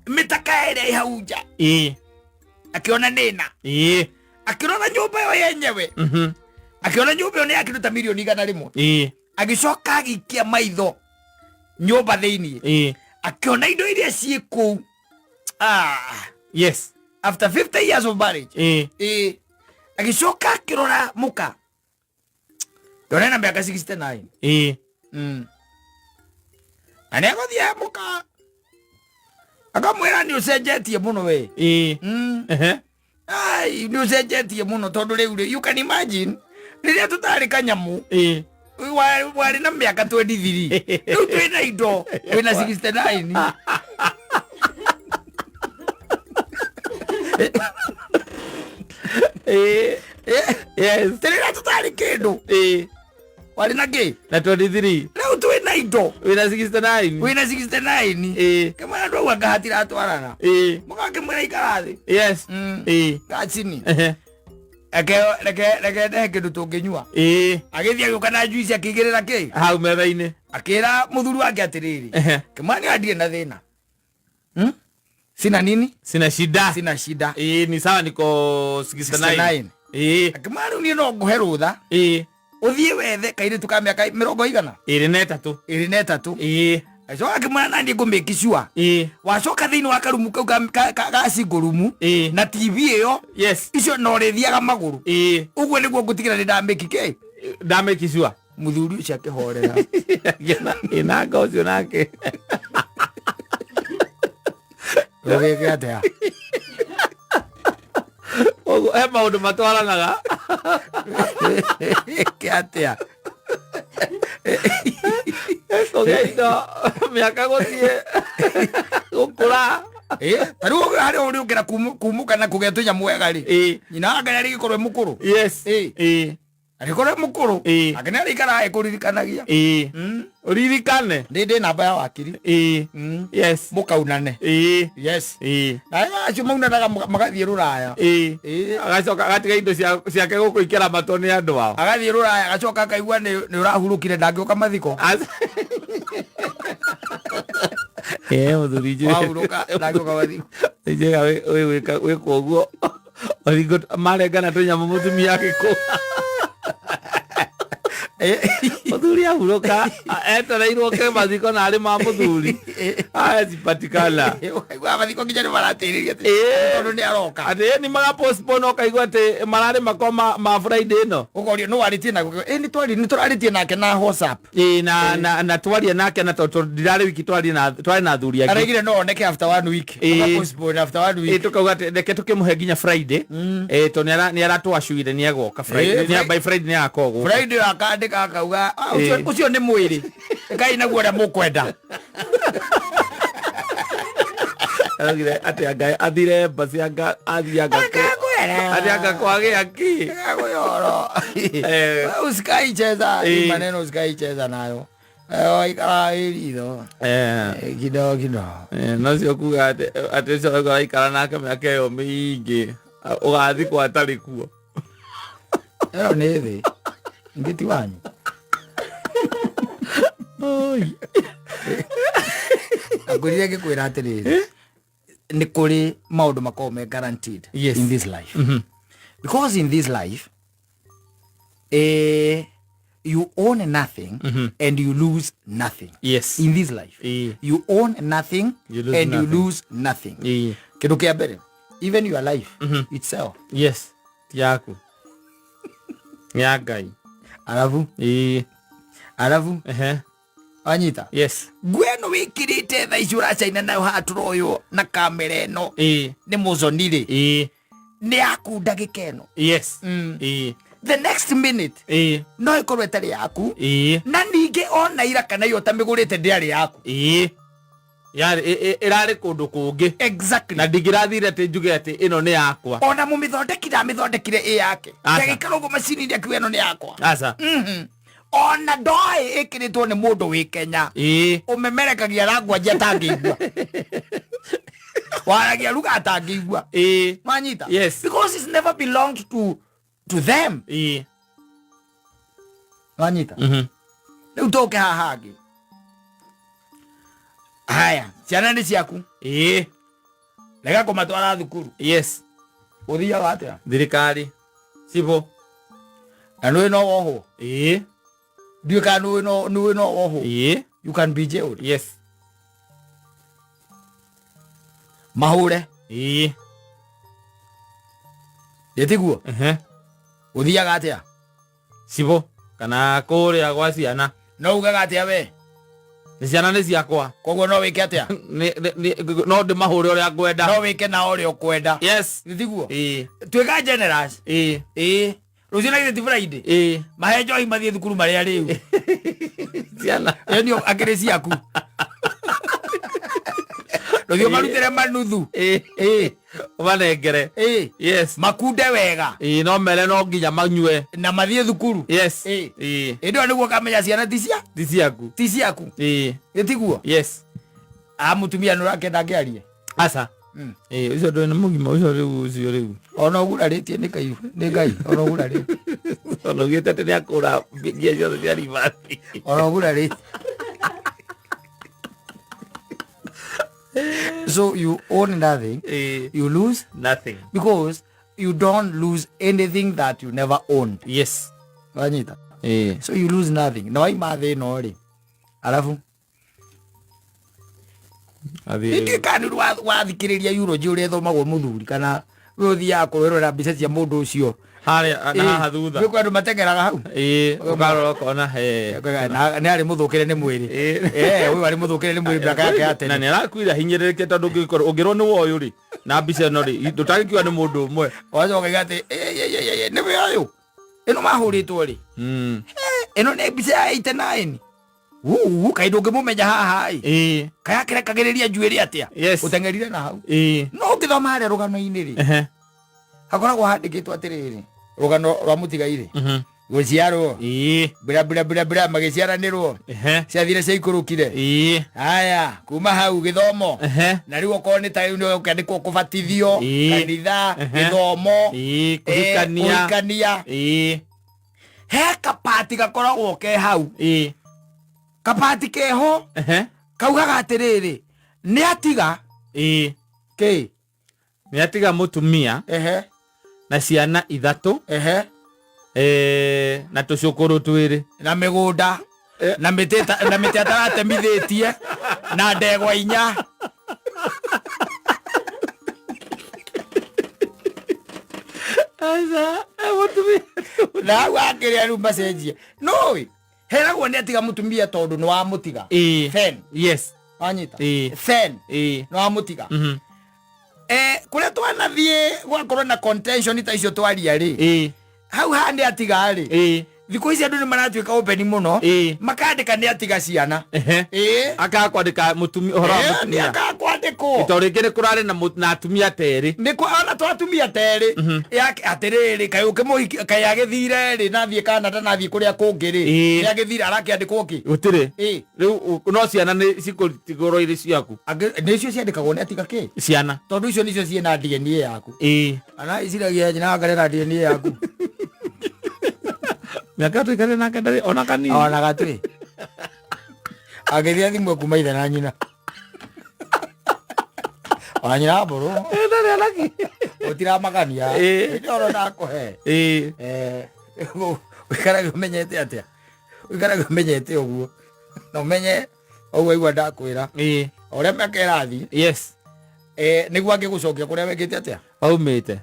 mitaka ire ihauja akiona nina akiona nyumba yo yenyewe akiona nyumba yo ni akiruta milioni 100 agicoka agikia maitho nyumba thiini akiona indo iria ciku after 50 years of marriage agicoka kirora muka ndona na miaka 69 ane gothia muka akamwira ni ucenjetie muno we ai ni ucenjetie muno tondu riu you can imagine riria tutari kanyamu wari na miaka 23 riu twina indo wina 69 yes terera tutari kindu wari na ki na 23 riu twina indo wina 69 kama ndo wakahatira atwarana mukake mwira ikarathi yes gachini Leke kindu tunginyua agithia guka na juice akigirira ki hau metha-ini akira muthuri wake atiriri Kimani adie na thina sina nini sina shida ni sawa niko 69 Kimani ni no nguhe rutha uthie wethe kaire tukameka 20 23 Acoka Kimani ndi ngumiki sure wacoka thiini wa karumu kau ka singurumu na TV iyo icio no rithiaga maguru uguo niguo ngutigira ni ndameki sure muthuri ucio akihorera ina ngocio nake Wege atia ogo maundu matwaranaga atia Kogeito miaka gothie gukura taru hari uri ukira kumuka na kugetu nya mwega ri nyina anga yari gikorwe mukuru yes arikorwe mukuru akene ari kara ekuririkanagia uririkane ndinde namba ya wakiri yes mukaunane yes na acio maunanaga magathie ruraya agacoka gatiga indo ciake guku ikira matoni andu ao agathie ruraya agacoka akaigua ni urahurukire ndangioka mathiko muthuri ju wahuruka ndangioka mathiko njega we koguo origo marengana tunyamu mutumia giko muthuri ahuruka etereirwo ke mathiko na ari ma muthuri zipatikana wa mathiko nginya ni maratiriria tondu ni aroka ati ni maga postpone okaigua ati marari makoma ma Friday no ukorio no waritie na ni turaritie nake na WhatsApp na twaria nake na ndirari wiki twari na thuri ake arigire no oneke after 1 week postpone after 1 week tukauga ati reke tukimuhe nginya Friday to ni aratwashuire ni agoka Friday ni by Friday ni akogo Friday akandika akauga ucio ni mwiri ngai naguo ria mukwenda aragire ati ngai athire basi anga athianga anga kwage aki aguyoro usikaicheza maneno usikaicheza nayo ikara irido kidogo no cio kuga ati cio ikara nake miaka yo mingi ugathi kwa atari kuo ero ni thi ngiti wanyu oi agurire gikwira atiriri ni kuri maundu makome guaranteed in this life because in this life you own nothing and you lose nothing in this life you own nothing and you lose nothing kindu kia mbere even your life itself yaku ya ngai aravu anyita gweno wikirite tha icio uracaina nayo haturo uyu na kamera eno ni muzonire ni yaku ndagika eno the next minute no ikorwe tari yaku na ninge ona ira kana yo tamigurite ndiari yaku yari irari kundu kungi exactly na ndigirathire ati njuge ati ino ni yakwa ona mumithondekire yake ndagika ugo macini ndi akiwa eno ni yakwa asa ona ndoi ikiritwo ni mundu wi Kenya umemerekagia rangwa atangiigua waragia ruga atangiigua manyita because it's never belonged to them manyita riu toke hahangi haya ciana ni ciaku lega kumatwara thukuru uthia watia thirikari cibo na no woho do you can no woho you can be jailed mahure yetiguo Uthiaga atia? Cibo kana kuria gwa ciana. No ugaga atia we? Ciana nĩ ciakwa. Koguo no wike atia? No ndimahure uria ngwenda. No wike na uria ukwenda. Yes. Thiguo. Twega generous. Rucio na githeti Friday. Mahe njohi mathie thukuru maria riu. Ciana. Enio akiri ciaku. Rucio marutire manuthu. Umanengere. Yes. Makunde wega. No mere no nginya manyue. Na mathie thukuru. Yes. Ndio niguo kamenya ciana ti ciaku. Ti ciaku. Gitiguo. Yes. Mutumia nurakenda ngiarie. Asa. Ucio ndo ni mugima ucio riu. Ona uguraritie ni Ngai. Ona uguraritie. Ona ugite tene akura ngia cio cia rivasi. Ona uguraritie. So you own nothing, you lose nothing. Because you don't lose anything that you never owned. Yes. Wanyita. So you lose nothing. Na waima thino ri. Alafu iki kanu wathikiriria eulogy uri thomagwo muthuri kana we uthia kurwerera mbica cia mundu ucio haria na haha thutha we andu matengeraga hau ukarora kona na ni ari muthukire ni mwiri we ari muthukire ni mwiri miaka yake atene na ni arakwira hinyiririke tondu ungirwo ni woyo ri na mbica no ri ndutagikiwa ni mundu umwe wazo ngagate ni we ayo ino mahuritwo ri ino ni mbica ya 89 kaido ngimumenya haha kaya kirekagiriria njuiri atia utengerire na hau no ngithoma haria rugano-ini ri hakoragwo handikitwo atiriri rugano rwa mutigaire guciarwo bira magiciaranirwo ciathire ciaikurukire haya kuma hau githomo na riu okorwo ni ta riu ukandikwo kubatithio kanitha githomo kurikania he kapati gakoragwo ke hau kapati keho kaugaga atiriri ni atiga ke ni atiga mutumia na ciana 3 na tucukuru twiri na migunda na miti ataratemithitie na ndegwa 4 asa mutumia na wakiria riu macenjie no heragwo ni atiga mutumia tondu ni wa mutiga fen. Yes. Anyita fen ni wa mutiga kuria twanathie gwakorwo na contention ta icio twaria ri hau handi atiga ri thiko ici andu ni maratwika open muno makandika ni atiga ciana akakwandika mutumia horo wa mutumia akakwandiko itorikire kurare na atumia teri ni kwa ona twatumia teri yake atiriri kayuke muhiki kayagithire ri nathie Canada nathie kuria kungiri ni agithire arakiandikwo ki utire riu no ciana ni cikutigoro iri ciaku ni cio ciandikagwo ni atiga ki ciana tondu icio nicio ciena DNA yaku ana iciragia nyina ngarera DNA yaku miaka tu ikare na kadari ona gatwi agithia thimu kuma ithe na nyina nyina buru ndari alaki utira magania ndoro na kuhe wikaraga umenyete atia wikaraga umenyete uguo no menye uguo igwa ndakwira uria miaka irathi yes niguo angigucokia kuria wekite atia waumite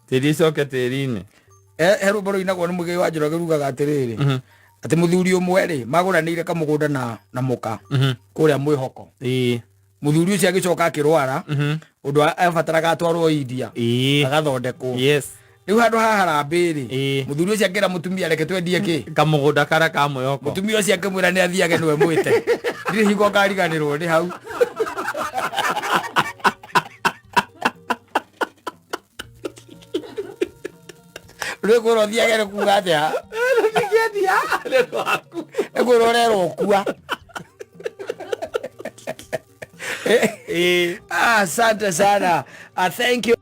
tiri coke tiri-ini heru boro inagwo ni mugai wa Njoroge rugaga atiriri ati muthuri umwe ri maguranire kamugunda na muka kuria mwihoko muthuri ucio agicoka akirwara undu abataraga atwarwo India agathondekwo riu handu haharambiri muthuri ucio akira mutumia reke twendie ki kamugunda kara ka mwihoko mutumia ucio akimwira ni athiage niwe mwite ndiri hingo ngariganirwo ni hau Rego rodia gere kuga atia. Nikiadia rego aku. Ego rorero kua. Asante sana. Thank you.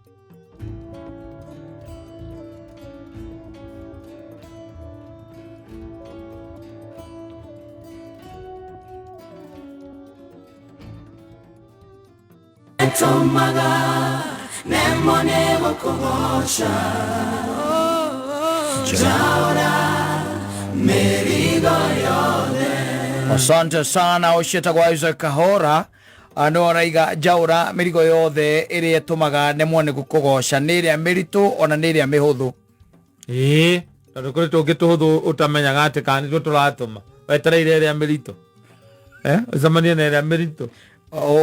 Tomaga nemone mokosha Jaura merigo yode. Asante sana Osheta kwa Isaac Kahora. ano oraiga jaura mirigo yothe iri etumaga nemwo ni gukugoca ni ria miritu ona ni ria mihuthu tondu kuri tungi tuhuthu utamenyaga ati kana nitwo turatuma wetereire ria miritu ucemanie na ria miritu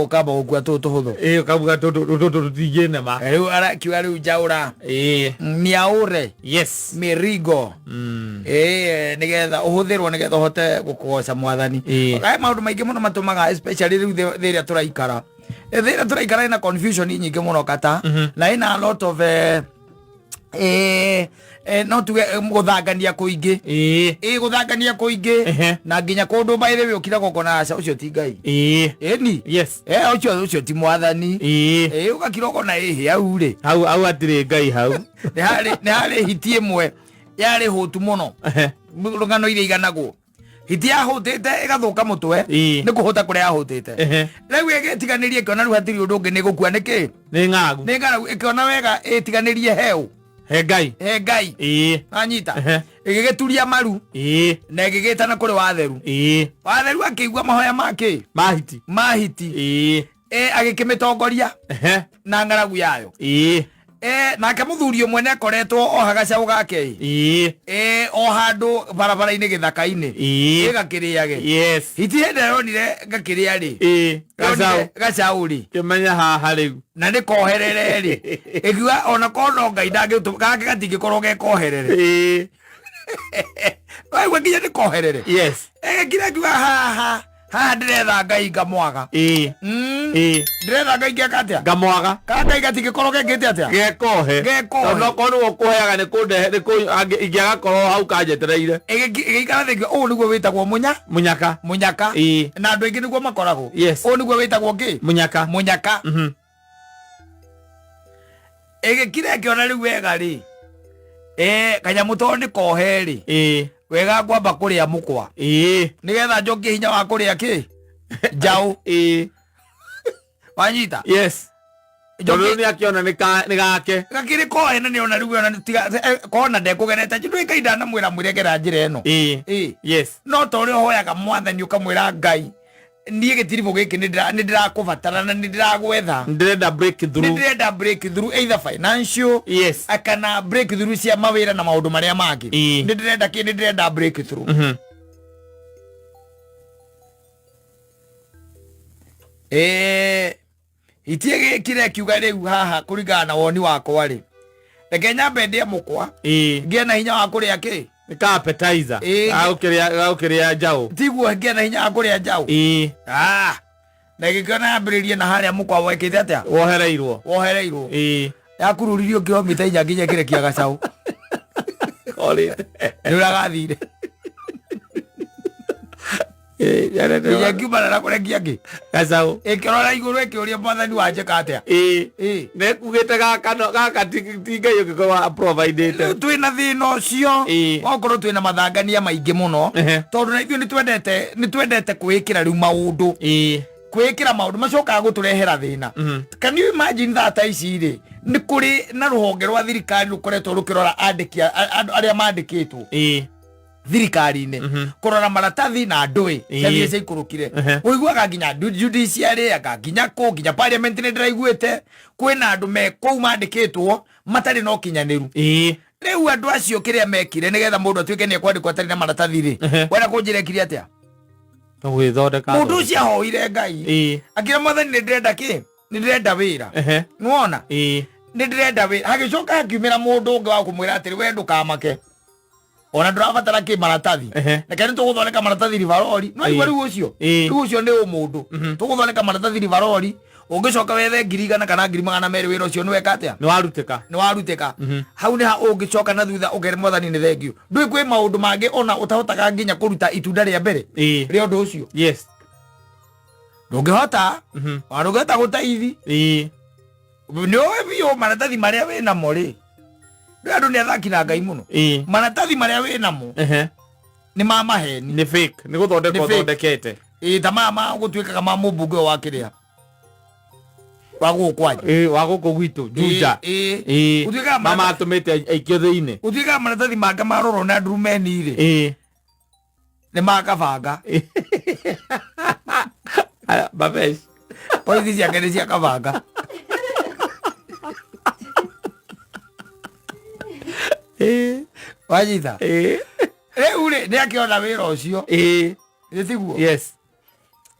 kamba gukua tuhuthu ukabuga tutingine ma riu arakiuga riu jaura niaure yes mirigo nigetha uhuthirwo nigetha uhote gukugoca mwathani kai maundu maingi muno matumaga especially riu thiria turaikara ina confusion nyingi muno kata na ina a lot of no tuge guthangania kuingi guthangania kuingi na nginya kundu baire we ukira gukona aca ucio ti ngai ni yes ucio ti mwathani ugakira gukona au ri au atiri ngai hau ni hari hiti imwe yari hutu muno rungano iria iganagwo hiti yahutite igathuka mutwe ni kuhuta kuria yahutite riu igitiganirie kiona riu hatiri undu ungi ni gukua niki ni ng'agu ikiona wega itiganirie heu he ngai anyita igigituria maru na igigitana kuri watheru akigua mahoya make mahiti agikimitongoria na ng'aragu yayo nake muthuri umwe ne akoretwo ohagacaũ gake o handu barabara-ini githaka-ini gakiriage hiti hindi aronire gakiria ri gacaũ ri kimenya haha riu na ni koherere ri ikiuga ona kono ngai ndangĩtũma gake gatingĩkorwo gekoherere waigua nginya ni koherere gakira kiuga haha ndiretha ngai ngamwaga ndiretha ngai ngeka atia ngamwaga kana ngai gatingĩkorwo gekĩte atia gekohe tondu okorwo nĩguo kũheaga nĩ kũndehe ingĩagakorwo hau kanjetereire ĩgĩikara thĩngĩ ũũ nĩguo wĩtagwo munyaka na andũ aingĩ nĩguo makoragwo ũũ nĩguo wĩtagwo ngĩ munyaka ĩgĩkira ĩkĩona rĩu wega rĩ kanyamũ tondũ nĩ kohe rĩ wega ngwamba kuria mukwa nigetha njokie hinya wa kuria ki njau wanyita tondu ni akiona ni gake gakiri kohe na niona riu ona kona ndekugerete ndu ikaida na mwira mwiregera njira eno no tori hoyaga mwathani ukamwira ngai nie gitiribo giki ni ndirakubatara na ni ndiragwetha ndirenda breakthrough either financial akana breakthrough cia mawira na maundu maria mangi ni ndirenda breakthrough itie gikire kiuga riu haha kuringana na woni wakwa ri reke nyambe ndie mukwa ngie na hinya wa kuria ki ka appetizer aukiria njau tiguo ngie na hinya wa kuria njau na gikona ambiririe na haria mukwa wekite atia wohereirwo yakururirio kilomita 4 nginya kirekia gacaũ ni uragathire ya kiumana na kurekia ki gacaũ ikirora iguru ikiuria mwathani wanjeka atia nekugite gaka ti ngai ũngĩkorwo providete twina thina ũcio okorwo twina mathangania maingi muno tondu na ithuĩ nitwendete kwĩkĩra riu maundu kwĩkĩra maundu macokaga gũtũrehera thina can you imagine that ici ri ni kuri na ruhonge rwa thirikari rukoretwo rukirora andiki aria mandikitwo thirikari-ini kurora maratathi na ndui ciathiĩ ciaikurukire uiguaga nginya judiciary nginya nginya parliament ni ndiraiguĩte kwĩna andũ me kũu mandĩkĩtwo matarĩ na ũkinyanĩru rĩu andũ acio kĩrĩa mekire nĩgetha mũndũ atuĩke nĩ ekwandĩkwo atarĩ na maratathi-rĩ wenda kũnjĩrekire atĩa mũndũ ũcio ahoire ngai akĩra mwathani nĩ ndĩrenda kĩ nĩ ndĩrenda wĩra nĩwona nĩ ndĩrenda wĩra hagĩcoka hakiumĩra mũndũ ũngĩ wa kũmwĩra atĩrĩ we ndũkamake ona ndũrabatara kĩ maratathi reke nĩ tũgũthondeka maratathi rivarori no igua rĩu ũcio nĩ ũmũndũ tũgũthondeka maratathi rivarori ũngĩcoka wethe 100 kana 200 wĩra ũcio nĩ weka atĩa nĩ warutĩka hau nĩ ha ũngĩcoka na thutha ũkere mwathani nĩ thengio ndũĩ kwĩ maũndũ mangĩ ona ũtahotaga nginya kũruta itunda rĩa mbere rĩa ũndũ ũcio ndũngĩhota ndũngĩhota gũtaithi nĩũĩ biũ maratathi marĩa wĩ namo rĩ andũ nĩ athaki na ngai muno maratathi marĩa wĩ namo nĩ ma maheni nĩ fake nĩ gũthondeka ũthondekete ta mama gũtuĩkaga ma mũmbunge wa kĩrĩa wa gũkũ gwitũ Juja mama atũmĩte aikio thĩinĩ gũtuĩkaga maratathi make marorwo na ndurumeni rĩ nĩ makabanga Poithi ciake nĩ cia kabanga. Wanyita? Rĩu rĩ nĩ akĩona wĩra ũcio. Nĩ tiguo? Yes.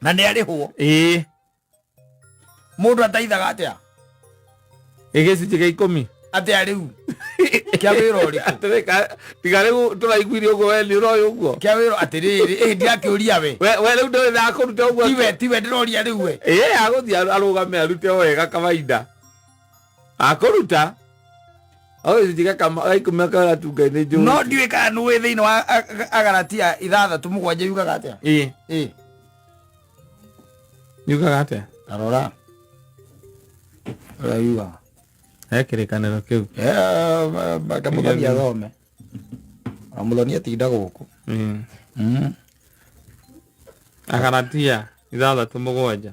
Na nĩ arĩhwo. Mũndũ ataithaga atĩa? Gĩcunjĩ gĩa 10. Atĩa rĩu? Kĩa wĩra ũrĩkũ? Tiga rĩu tũraiguire ũguo we nĩ ũroĩ ũguo. Kĩa wĩra atĩrĩrĩ, ndirakĩũria we. We rĩu ndũrĩ na kũruta ũguo. Tiwe ndĩroria rĩu we. Agũthiĩ arũgame arute o wega kawaida. Akũruta. Gĩcunjĩ gĩa 10 gatunga-inĩ njũĩ. No ndiũĩ kana nĩ thĩinĩ wa Agalatia 6:7 yugaga atĩa? Yugaga atĩa? Tarora. Ũrĩa yugaga. Kĩrĩkanĩro kĩu. Mũthoni athome. Mũthoni atinda gũkũ. Agalatia 6:7.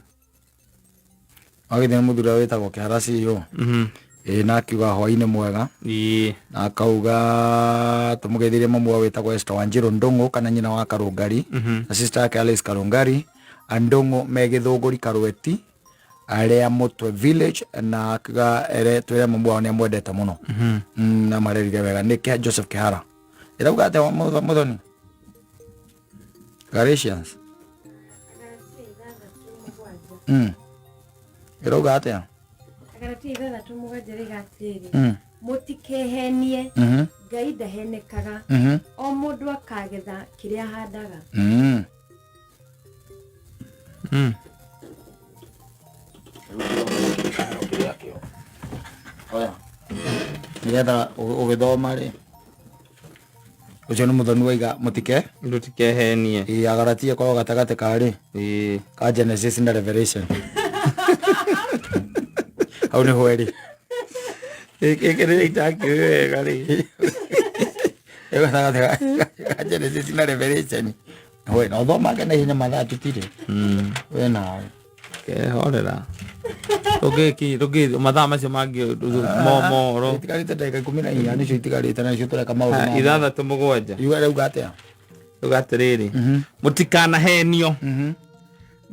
Agĩthiĩ mũthuri wĩtagwo Kĩhara CEO. Na akiuga hwainĩ mwega. Na akauga tũmũgeithirie mamu wĩtagwo Esther Wanjiru Ndung'u kana nyina wa Karũngari. Na sister yake Alice Karũngari. Ndung'u me Gĩthũngũri Karweti. Arĩa Mũtwe Village na akiuga twĩre mamu wao nĩ amwendete mũno. Na marerire wega nĩ Joseph Kĩhara. Ĩrauga atĩa Mũthoni? Galatians. Ĩrauga atĩa? Agalatia 6:7 rigatĩrĩ. Mũtikehenie. Ngai ndahenekaga. O mũndũ akagetha kĩrĩa ahandaga. Nĩgetha ũgĩthoma rĩ. Ũcio nĩ Mũthoni waiga mũtikehenie. Agalatia ĩkoragwo gatagatĩ karĩ. Ka Genesis na Revelation. Hau nĩ hweri. Gĩkĩ nĩ itakĩũĩ wega rĩ. Ka Genesis na Revelation. We no thomage na hinya mathaa tũtirĩ. We nawe. Kehorera. Tũngĩ mathaa macio mangĩ momoro. Itigarĩte ndagĩka 14 nĩcio itigarĩte na nicio tũreka maũndũ. 6:7. Yuga rĩu atĩa? Yuga atĩrĩrĩ. Mũtikanahenio.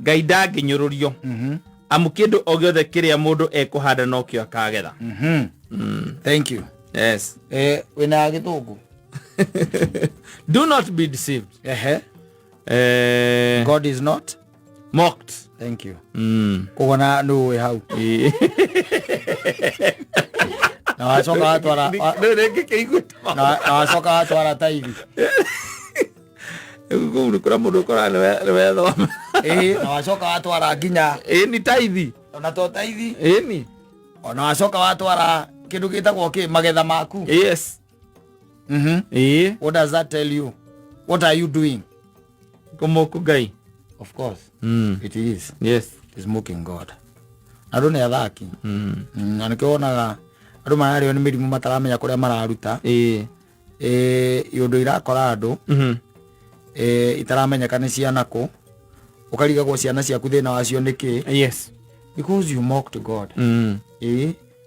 Ngai ndangĩnyũrũrio. Amu kĩndũ o gĩothe kĩrĩa mũndũ ekũhanda no kĩo akagetha. Thank you. Yes. Wĩna Gĩthũngũ. Do not be deceived. God is not mocked. Thank you. Kugona nũĩ hau. Na wacoka watwara. Na wacoka watwara taithi. Kũu kũrĩa mũndũ ũkora nĩ wethoma. Na wacoka watwara nginya. Nĩ taithi. Ona to taithi. Ni. Ona wacoka watwara kĩndũ gĩtagwo magetha maku. Yes. What does that tell you? What are you doing? Kũmũkũ Ngai. Of course. It is. Yes. It's mocking God. Andũ nĩ athaki. Na nĩkĩo wonaga andũ mararĩo nĩ mĩrimũ mataramenya kũrĩa mararuta. Yũndũ irakora andũ. Itaramenyeka nĩ ciana kũ. Ũkarigagwo ciana ciaku thĩna wacio nĩkĩ? Yes. Because you mocked God.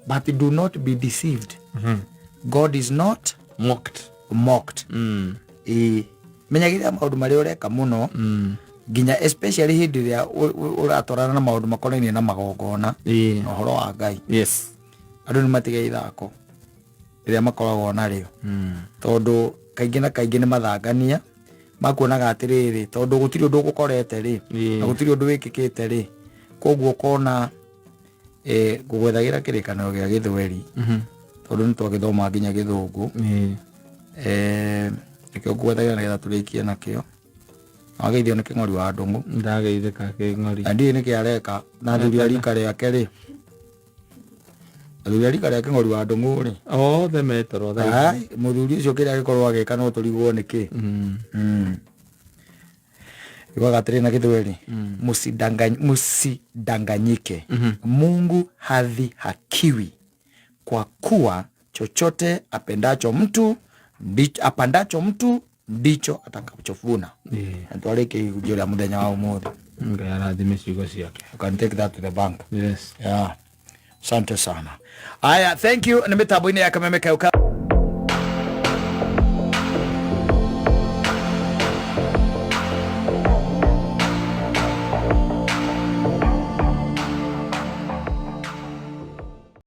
But do not be deceived. God is not mocked. Menyagĩrĩra maũndũ marĩa ũreka mũno. Nginya especially hĩndĩ ĩrĩa ũratwarana na maũndũ makonainie na magongona na ũhoro wa Ngai. Yes. Andũ nĩ matiga ithako rĩrĩa makoragwo narĩo. Tondũ kaingĩ na kaingĩ nĩ mathangania makuonaga atĩrĩrĩ tondũ gũtirĩ ũndũ ũgũkorete rĩ na gũtirĩ ũndũ wĩkĩkĩte rĩ koguo kona gũgwethagĩra kĩrĩkanĩro gĩa Gĩthweri tondũ nĩ twagĩthoma nginya Gĩthũngũ. Nĩkĩo ngwethagĩra nĩgetha tũrĩkie nakĩo. Ageithio nĩ Kĩng'ori wa Ndung'u. Ndageithĩka Kĩng'ori. Ndiĩ nĩkĩ areka na thuri ya rika rĩake rĩ. Thuri ya rika rĩa Kĩng'ori wa Ndung'u rĩ. Othe metoro thaa. Mũthuri ũcio kĩrĩa agĩkorwo agĩka no tũrigwo nĩkĩ. Yugaga atĩrĩ na Gĩthweri. Msidanganyike. Mungu hadhihakiwi kwa kuwa chochote apandacho mtu ndicho atakachovuna. Twarĩkie ihunjio rĩa mũthenya wa ũmũthĩ. Ngai arathime ciugo ciake. You can take that to the bank. Yes. Yeah. Asante sana. Aya, thank you. Nĩ mĩtambo-inĩ ya Kameme.